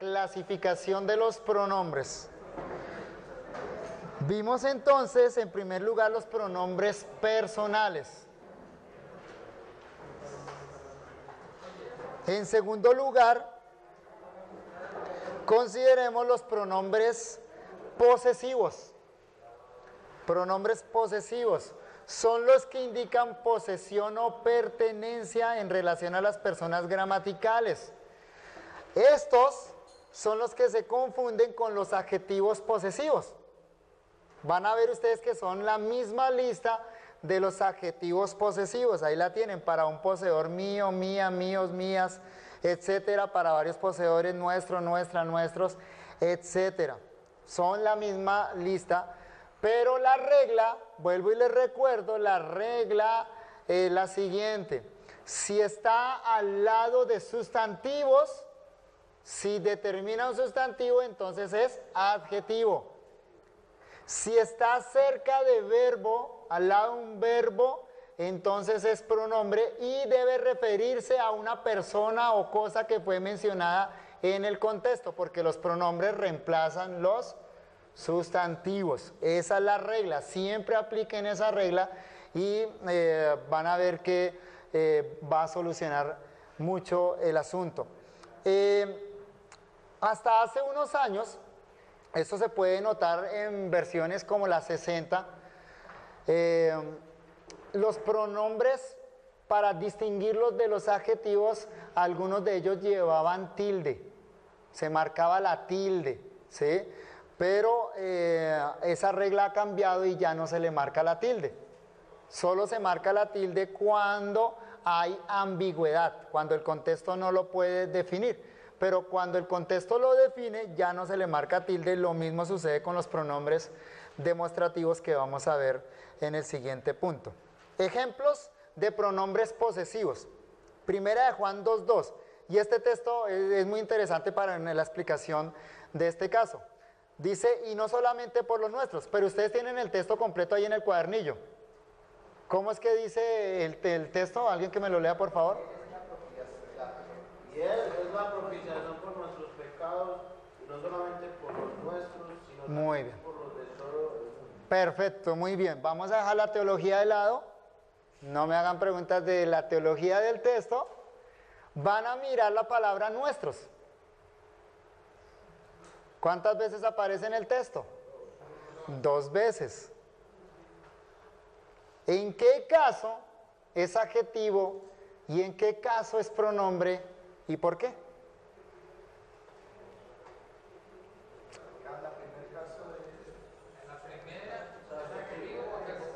clasificación de los pronombres. Vimos entonces, en primer lugar, los pronombres personales. En segundo lugar, consideremos los pronombres posesivos. Pronombres posesivos son los que indican posesión o pertenencia en relación a las personas gramaticales. Estos son los que se confunden con los adjetivos posesivos. Van a ver ustedes que son la misma lista de los adjetivos posesivos. Ahí la tienen para un poseedor: mío, mía, míos, mías, etcétera. Para varios poseedores: nuestro, nuestra, nuestros, etcétera. Son la misma lista, pero la regla, vuelvo y les recuerdo, la regla es la siguiente: si está al lado de sustantivos, si determina un sustantivo, entonces es adjetivo. Si está cerca de verbo, al lado de un verbo, entonces es pronombre y debe referirse a una persona o cosa que fue mencionada en el contexto, porque los pronombres reemplazan los sustantivos. Esa es la regla, siempre apliquen esa regla y van a ver que va a solucionar mucho el asunto. Hasta hace unos años, esto se puede notar en versiones como la 60, los pronombres, para distinguirlos de los adjetivos, algunos de ellos llevaban tilde, se marcaba la tilde, ¿sí? Pero esa regla ha cambiado y ya no se le marca la tilde. Solo se marca la tilde cuando hay ambigüedad, cuando el contexto no lo puede definir. Pero cuando el contexto lo define, ya no se le marca tilde. Lo mismo sucede con los pronombres demostrativos que vamos a ver en el siguiente punto. Ejemplos de pronombres posesivos. Primera de Juan 2:2. Y este texto es muy interesante para la explicación de este caso. Dice: y no solamente por los nuestros, pero ustedes tienen el texto completo ahí en el cuadernillo. ¿Cómo es que dice el texto? ¿Alguien que me lo lea, por favor? Y Él es la propiciación por nuestros pecados, y no solamente por los nuestros, sino también por los de todo el mundo. Perfecto, muy bien. Vamos a dejar la teología de lado. No me hagan preguntas de la teología del texto. Van a mirar la palabra nuestros. ¿Cuántas veces aparece en el texto? 2 veces. ¿En qué caso es adjetivo y en qué caso es pronombre y por qué?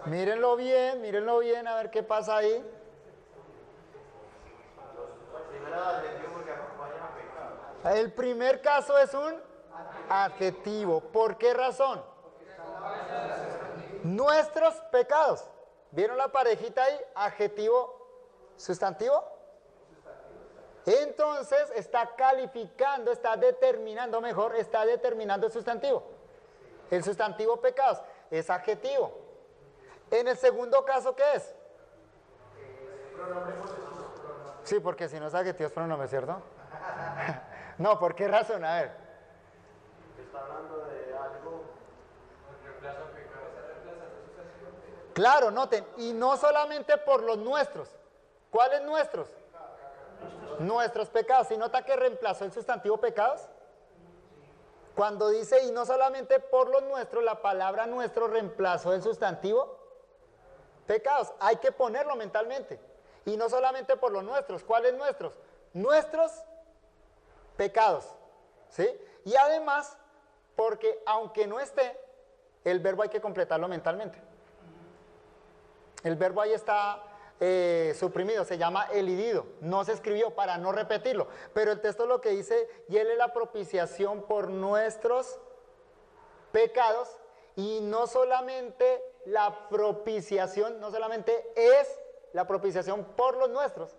Mírenlo bien, a ver qué pasa ahí. El primer caso es un adjetivo. ¿Por qué razón? Nuestros pecados. ¿Vieron la parejita ahí? Adjetivo, sustantivo. Entonces está calificando, está determinando el sustantivo. El sustantivo pecados es adjetivo. En el segundo caso, ¿qué es? Sí, porque si no es adjetivo es pronombre, ¿cierto? No, ¿por qué razón? A ver. Está hablando de algo. Claro, noten, y no solamente por los nuestros. ¿Cuáles nuestros? Nuestros pecados. ¿Sí nota que reemplazó el sustantivo pecados? Cuando dice y no solamente por los nuestros, la palabra nuestro reemplazó el sustantivo pecados. Hay que ponerlo mentalmente. Y no solamente por los nuestros. ¿Cuáles nuestros? Nuestros pecados. ¿Sí? Y además, porque aunque no esté, el verbo hay que completarlo mentalmente. El verbo ahí está suprimido, se llama elidido, no se escribió para no repetirlo, pero el texto lo que dice: y Él es la propiciación por nuestros pecados, y no solamente la propiciación, no solamente es la propiciación por los nuestros,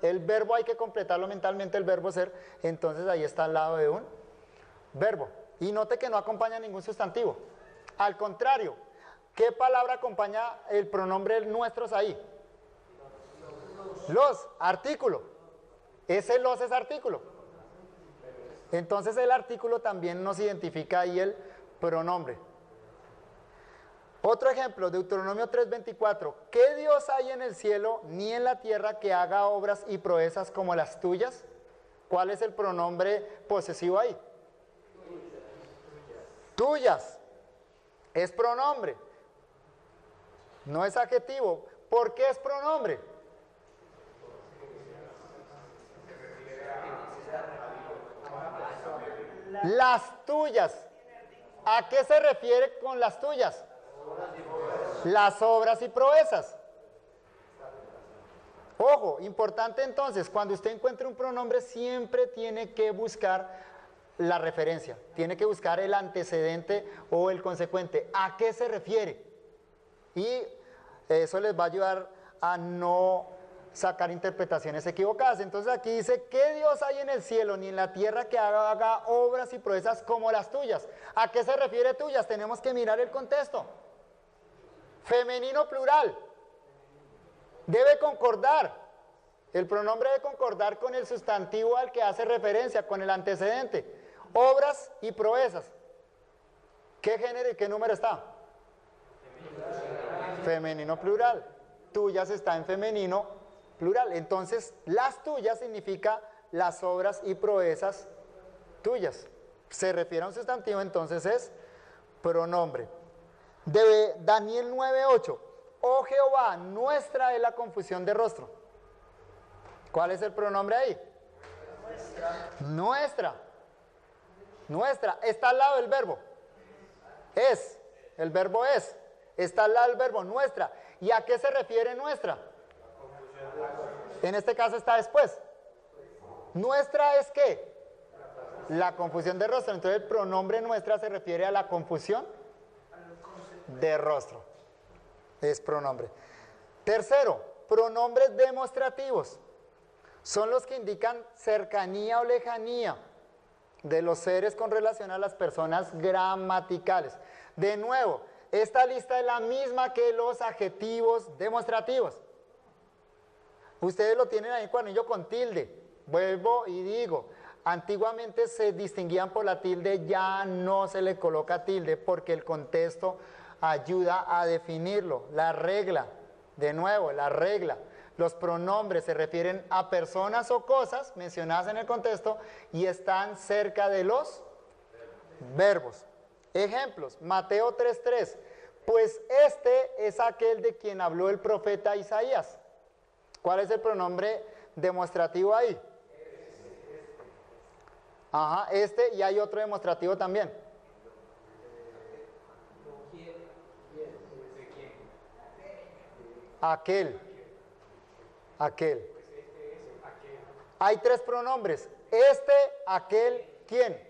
el verbo hay que completarlo mentalmente, el verbo ser, entonces ahí está al lado de un verbo, y note que no acompaña ningún sustantivo, al contrario, ¿qué palabra acompaña el pronombre nuestros ahí? Los, artículo. Ese los es artículo. Entonces el artículo también nos identifica ahí el pronombre. Otro ejemplo, Deuteronomio 3:24. ¿Qué Dios hay en el cielo ni en la tierra que haga obras y proezas como las tuyas? ¿Cuál es el pronombre posesivo ahí? Tuyas. Es pronombre. No es adjetivo. ¿Por qué es pronombre? Las tuyas. ¿A qué se refiere con las tuyas? Las obras y proezas. Ojo, importante entonces, cuando usted encuentre un pronombre siempre tiene que buscar la referencia, tiene que buscar el antecedente o el consecuente. ¿A qué se refiere? Y eso les va a ayudar a no sacar interpretaciones equivocadas. Entonces aquí dice, ¿qué Dios hay en el cielo ni en la tierra que haga obras y proezas como las tuyas? ¿A qué se refiere tuyas? Tenemos que mirar el contexto. Femenino plural. Debe concordar. El pronombre debe concordar con el sustantivo al que hace referencia, con el antecedente. Obras y proezas. ¿Qué género y qué número está? Femenino plural. Tuyas está en femenino plural. Entonces, las tuyas significa las obras y proezas tuyas. Se refiere a un sustantivo, entonces es pronombre. De Daniel 9:8. Oh Jehová, nuestra es la confusión de rostro. ¿Cuál es el pronombre ahí? Nuestra. Nuestra. Está al lado del verbo. Es. El verbo es. Está al lado del verbo nuestra. ¿Y a qué se refiere nuestra? En este caso está después. ¿Nuestra es qué? La confusión de rostro. Entonces el pronombre nuestra se refiere a la confusión de rostro. Es pronombre. Tercero, pronombres demostrativos. Son los que indican cercanía o lejanía de los seres con relación a las personas gramaticales. De nuevo, esta lista es la misma que los adjetivos demostrativos. Ustedes lo tienen ahí en cuadernillo con tilde. Vuelvo y digo, antiguamente se distinguían por la tilde, ya no se le coloca tilde porque el contexto ayuda a definirlo. La regla, de nuevo, la regla. Los pronombres se refieren a personas o cosas mencionadas en el contexto y están cerca de los verbos. Ejemplos, Mateo 3:3. Pues este es aquel de quien habló el profeta Isaías. ¿Cuál es el pronombre demostrativo ahí? Ajá, y hay otro demostrativo también. Aquel. Aquel. Hay tres pronombres. Aquel, ¿quién?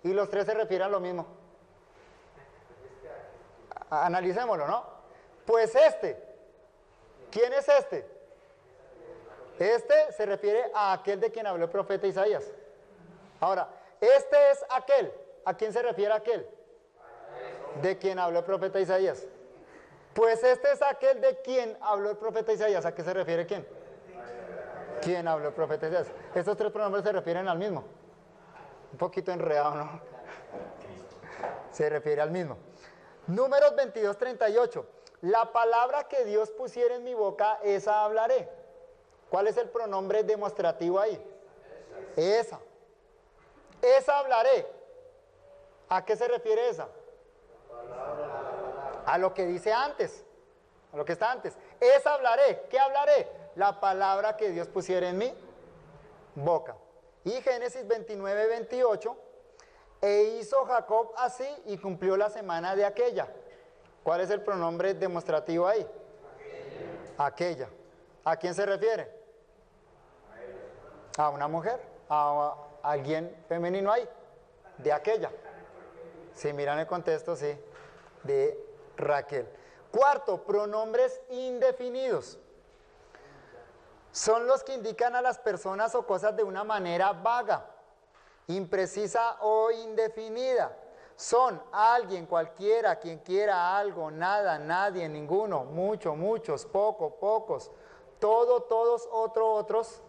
Y los tres se refieren a lo mismo. Analicémoslo, ¿no? Pues ¿quién es este? Este se refiere a aquel de quien habló el profeta Isaías. Ahora, este es aquel. ¿A quién se refiere aquel? De quien habló el profeta Isaías. Pues este es aquel de quien habló el profeta Isaías. ¿A qué se refiere quién? ¿Quién habló el profeta Isaías? Estos tres pronombres se refieren al mismo. Un poquito enredado, ¿no? Se refiere al mismo. Números 22:38. La palabra que Dios pusiera en mi boca, esa hablaré. ¿Cuál es el pronombre demostrativo ahí? Esa. Esa hablaré. ¿A qué se refiere esa? A lo que dice antes. A lo que está antes. Esa hablaré. ¿Qué hablaré? La palabra que Dios pusiera en mi boca. Y Génesis 29:28. E hizo Jacob así y cumplió la semana de aquella. ¿Cuál es el pronombre demostrativo ahí? Aquella. ¿A quién se refiere? A una mujer. A alguien femenino ahí. De aquella. Si miran el contexto, sí. De Raquel. Cuarto, pronombres indefinidos. Son los que indican a las personas o cosas de una manera vaga, imprecisa o indefinida. Son alguien, cualquiera, quien quiera, algo, nada, nadie, ninguno, mucho, muchos, poco, pocos, todo, todos, otro, otros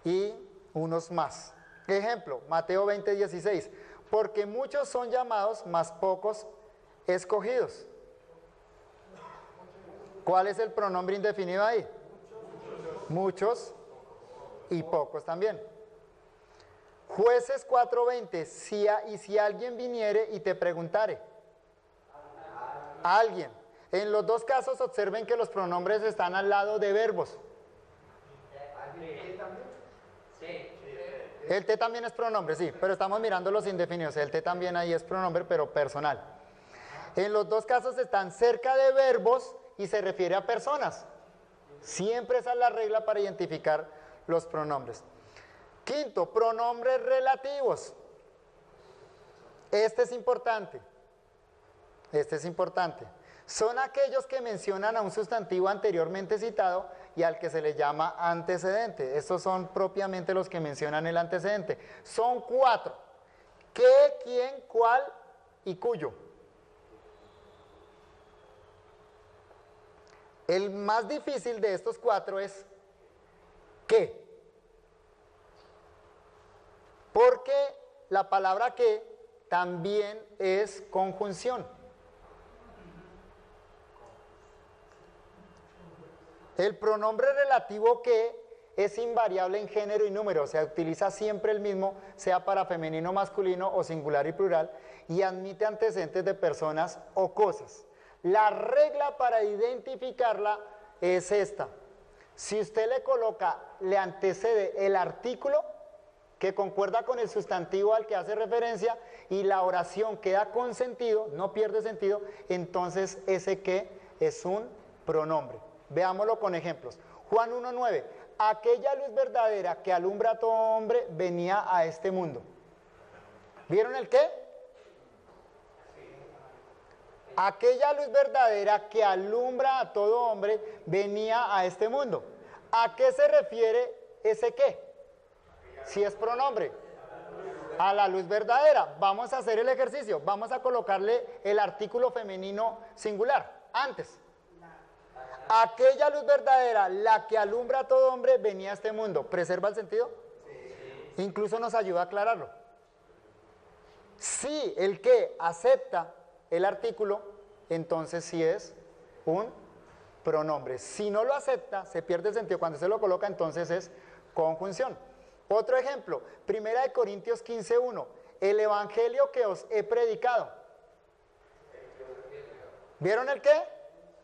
y unos más. Ejemplo, Mateo 20:16. Porque muchos son llamados, mas pocos escogidos. ¿Cuál es el pronombre indefinido ahí? Muchos y pocos también. Jueces 4:20. Y si alguien viniere y te preguntare. Alguien. En los dos casos observen que los pronombres están al lado de verbos. El te también es pronombre, sí, pero estamos mirando los indefinidos. El te también ahí es pronombre, pero personal. En los dos casos están cerca de verbos y se refiere a personas. Siempre esa es la regla para identificar los pronombres. Quinto, pronombres relativos. Este es importante. Este es importante. Son aquellos que mencionan a un sustantivo anteriormente citado y al que se le llama antecedente. Estos son propiamente los que mencionan el antecedente. Son 4. ¿Qué, quién, cuál y cuyo? El más difícil de estos 4 es ¿qué? Porque la palabra ¿qué? También es conjunción. El pronombre relativo que es invariable en género y número, o sea, utiliza siempre el mismo, sea para femenino, masculino o singular y plural, y admite antecedentes de personas o cosas. La regla para identificarla es esta. Si usted le antecede el artículo que concuerda con el sustantivo al que hace referencia y la oración queda con sentido, no pierde sentido, entonces ese que es un pronombre. Veámoslo con ejemplos. Juan 1:9. Aquella luz verdadera que alumbra a todo hombre venía a este mundo. ¿Vieron el qué? Aquella luz verdadera que alumbra a todo hombre venía a este mundo. ¿A qué se refiere ese qué? Si es pronombre. A la luz verdadera. Vamos a hacer el ejercicio. Vamos a colocarle el artículo femenino singular antes. Aquella luz verdadera, la que alumbra a todo hombre, venía a este mundo. ¿Preserva el sentido? Sí. Incluso nos ayuda a aclararlo. Si el que acepta el artículo, entonces sí es un pronombre. Si no lo acepta, se pierde el sentido. Cuando se lo coloca, entonces es conjunción. Otro ejemplo, 1 Corintios 15:1. El evangelio que os he predicado. ¿Vieron el qué?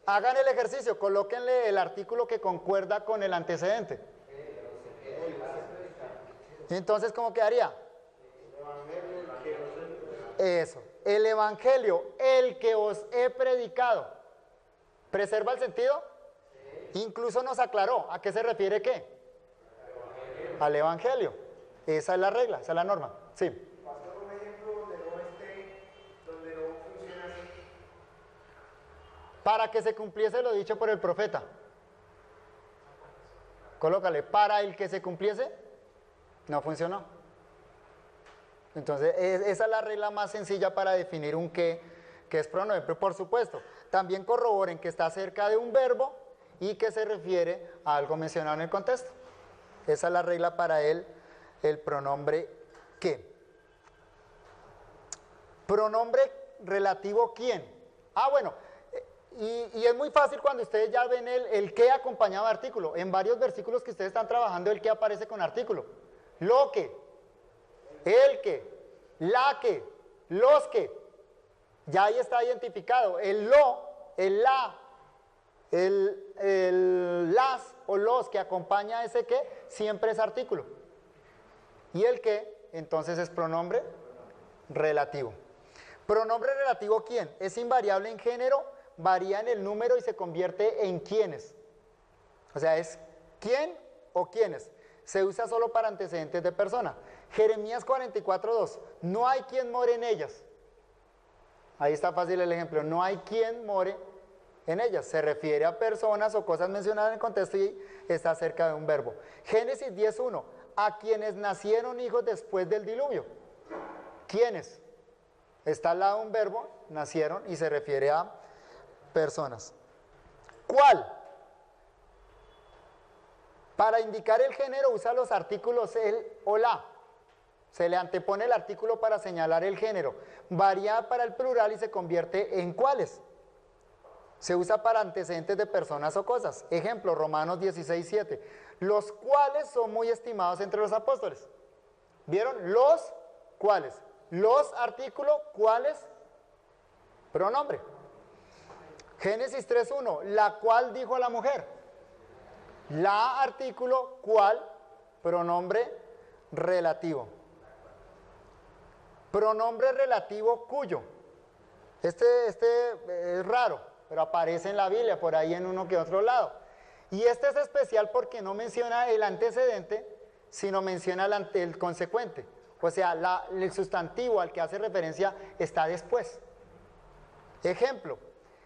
Hagan el ejercicio, colóquenle el artículo que concuerda con el antecedente. Entonces, ¿cómo quedaría? Eso, el evangelio, el que os he predicado. ¿Preserva el sentido? Incluso nos aclaró, ¿a qué se refiere qué? Al evangelio. Esa es la regla, esa es la norma. Sí. Para que se cumpliese lo dicho por el profeta. Colócale, para el que se cumpliese, no funcionó. Entonces, esa es la regla más sencilla para definir un que es pronombre. Pero por supuesto, también corroboren que está cerca de un verbo y que se refiere a algo mencionado en el contexto. Esa es la regla para el pronombre que. Pronombre relativo quién. Bueno. Y es muy fácil cuando ustedes ya ven el que acompañado de artículo. En varios versículos que ustedes están trabajando, el que aparece con artículo. Lo que, el que, la que, los que. Ya ahí está identificado. El lo, el la, el las o los que acompaña a ese que, siempre es artículo. Y el que, entonces es pronombre relativo. Pronombre relativo ¿quién? Es invariable en género, varía en el número y se convierte en quiénes. O sea, es quién o quiénes. Se usa solo para antecedentes de persona. Jeremías 44:2. No hay quien more en ellas. Ahí está fácil el ejemplo. No hay quien more en ellas. Se refiere a personas o cosas mencionadas en el contexto y está cerca de un verbo. Génesis 10:1. A quienes nacieron hijos después del diluvio. ¿Quiénes? Está al lado de un verbo, nacieron, y se refiere a personas. ¿Cuál? Para indicar el género usa los artículos el o la. Se le antepone el artículo para señalar el género. Varía para el plural y se convierte en cuáles. Se usa para antecedentes de personas o cosas. Ejemplo, Romanos 16:7. Los cuales son muy estimados entre los apóstoles. ¿Vieron? Los cuales. Los artículo, cuáles, pronombre. Génesis 3:1. La cual dijo a la mujer. La artículo, cual, pronombre relativo. Pronombre relativo cuyo. Este es raro, pero aparece en la Biblia, por ahí en uno que otro lado. Y este es especial porque no menciona el antecedente, sino menciona el consecuente. O sea, el sustantivo al que hace referencia está después. Ejemplo,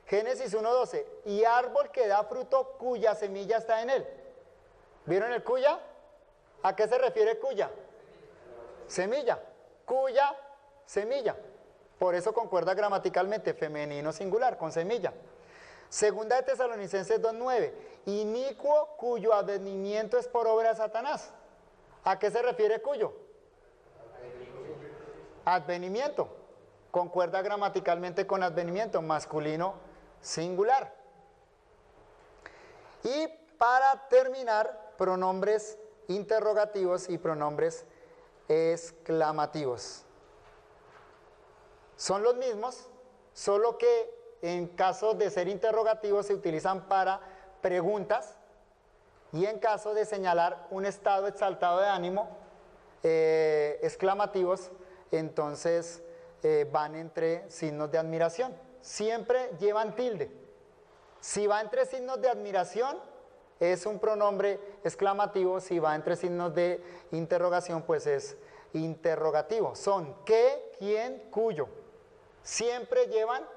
Génesis 1:12. Y árbol que da fruto cuya semilla está en él. ¿Vieron el cuya? ¿A qué se refiere cuya? Semilla. Cuya semilla. Por eso concuerda gramaticalmente, femenino singular, con semilla. Segunda de Tesalonicenses 2:9. Inicuo cuyo advenimiento es por obra de Satanás. ¿A qué se refiere cuyo? Advenimiento. Concuerda gramaticalmente con advenimiento, masculino singular. Y para terminar, pronombres interrogativos y pronombres exclamativos. Son los mismos, solo que en caso de ser interrogativos se utilizan para preguntas y en caso de señalar un estado exaltado de ánimo, exclamativos, entonces van entre signos de admiración. Siempre llevan tilde. Si va entre signos de admiración, es un pronombre exclamativo. Si va entre signos de interrogación, pues es interrogativo. Son qué, quién, cuyo. Siempre llevan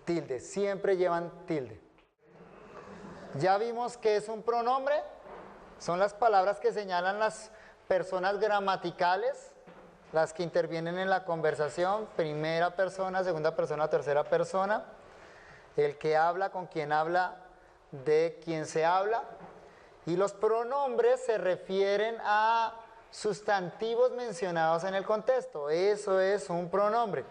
tilde, siempre llevan tilde. Ya vimos que es un pronombre. Son las palabras que señalan las personas gramaticales, las que intervienen en la conversación, primera persona, segunda persona, tercera persona. El que habla, con quien habla, de quien se habla. Y los pronombres se refieren a sustantivos mencionados en el contexto. Eso es un pronombre.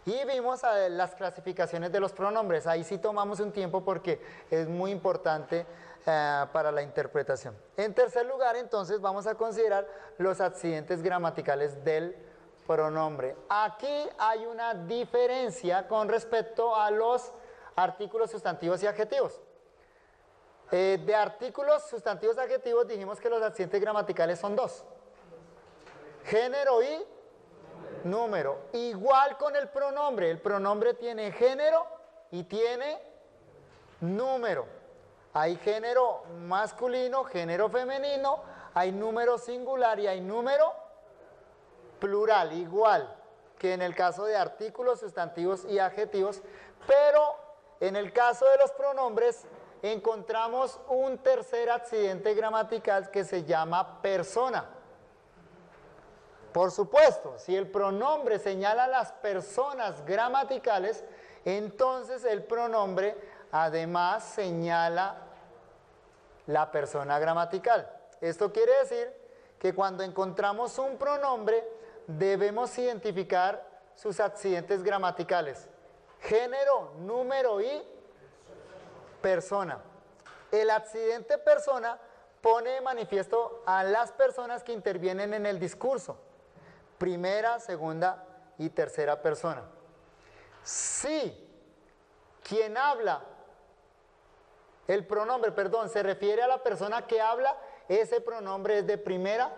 Y vimos las clasificaciones de los pronombres. Ahí sí tomamos un tiempo porque es muy importante para la interpretación. En tercer lugar, entonces, vamos a considerar los accidentes gramaticales del pronombre. Aquí hay una diferencia con respecto a los artículos, sustantivos y adjetivos. De artículos, sustantivos, adjetivos, dijimos que los accidentes gramaticales son dos. Género y número. Igual con el pronombre tiene género y tiene número. Hay género masculino, género femenino, hay número singular y hay número plural, igual que en el caso de artículos, sustantivos y adjetivos, pero en el caso de los pronombres encontramos un tercer accidente gramatical que se llama persona. Por supuesto, si el pronombre señala a las personas gramaticales, entonces el pronombre además señala la persona gramatical. Esto quiere decir que cuando encontramos un pronombre debemos identificar sus accidentes gramaticales: género, número y persona. El accidente persona pone de manifiesto a las personas que intervienen en el discurso. Primera, segunda y tercera persona. Si quien habla, el pronombre, perdón, se refiere a la persona que habla, ese pronombre es de primera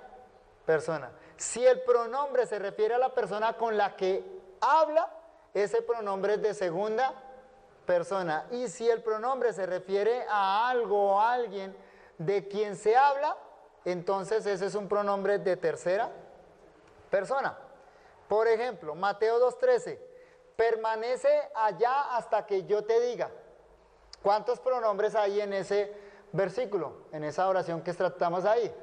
persona. Si el pronombre se refiere a la persona con la que habla, ese pronombre es de segunda persona. Y si el pronombre se refiere a algo o a alguien de quien se habla, entonces ese es un pronombre de tercera persona. Por ejemplo, Mateo 2:13, permanece allá hasta que yo te diga. ¿Cuántos pronombres hay en ese versículo, en esa oración que tratamos ahí?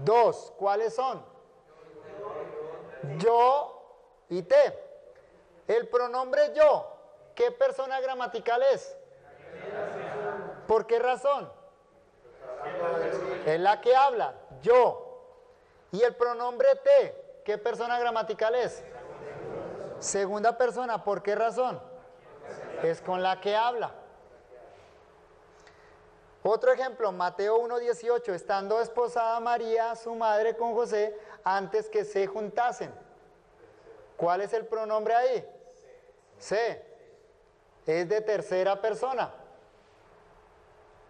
Dos. ¿Cuáles son? Yo y te. El pronombre yo, ¿qué persona gramatical es? ¿Por qué razón? Es la que habla, yo. Y el pronombre te, ¿qué persona gramatical es? Segunda persona, ¿por qué razón? Es con la que habla. Otro ejemplo, Mateo 1:18, estando desposada María, su madre, con José, antes que se juntasen. ¿Cuál es el pronombre ahí? Se. Es de tercera persona.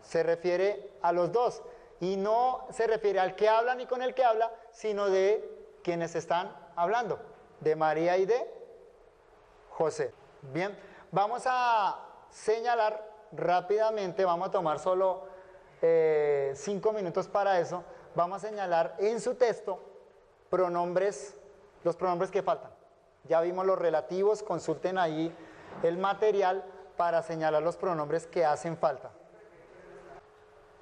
Se refiere a los dos. Y no se refiere al que habla ni con el que habla, sino de quienes están hablando, de María y de José. Bien, vamos a señalar rápidamente, vamos a tomar solo 5 minutos para eso. Vamos a señalar en su texto pronombres, los pronombres que faltan. Ya vimos los relativos, consulten ahí el material para señalar los pronombres que hacen falta.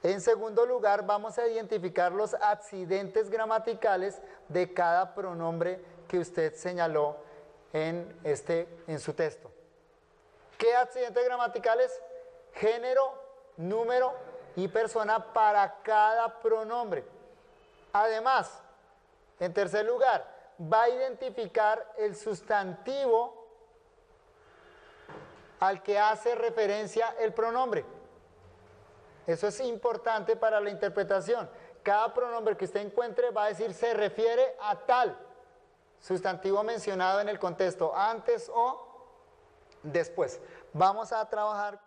En segundo lugar, vamos a identificar los accidentes gramaticales de cada pronombre que usted señaló en su texto. ¿Qué accidentes gramaticales? Género, número y persona para cada pronombre. Además, en tercer lugar, va a identificar el sustantivo al que hace referencia el pronombre. Eso es importante para la interpretación. Cada pronombre que usted encuentre va a decir se refiere a tal sustantivo mencionado en el contexto, antes o después. Vamos a trabajar.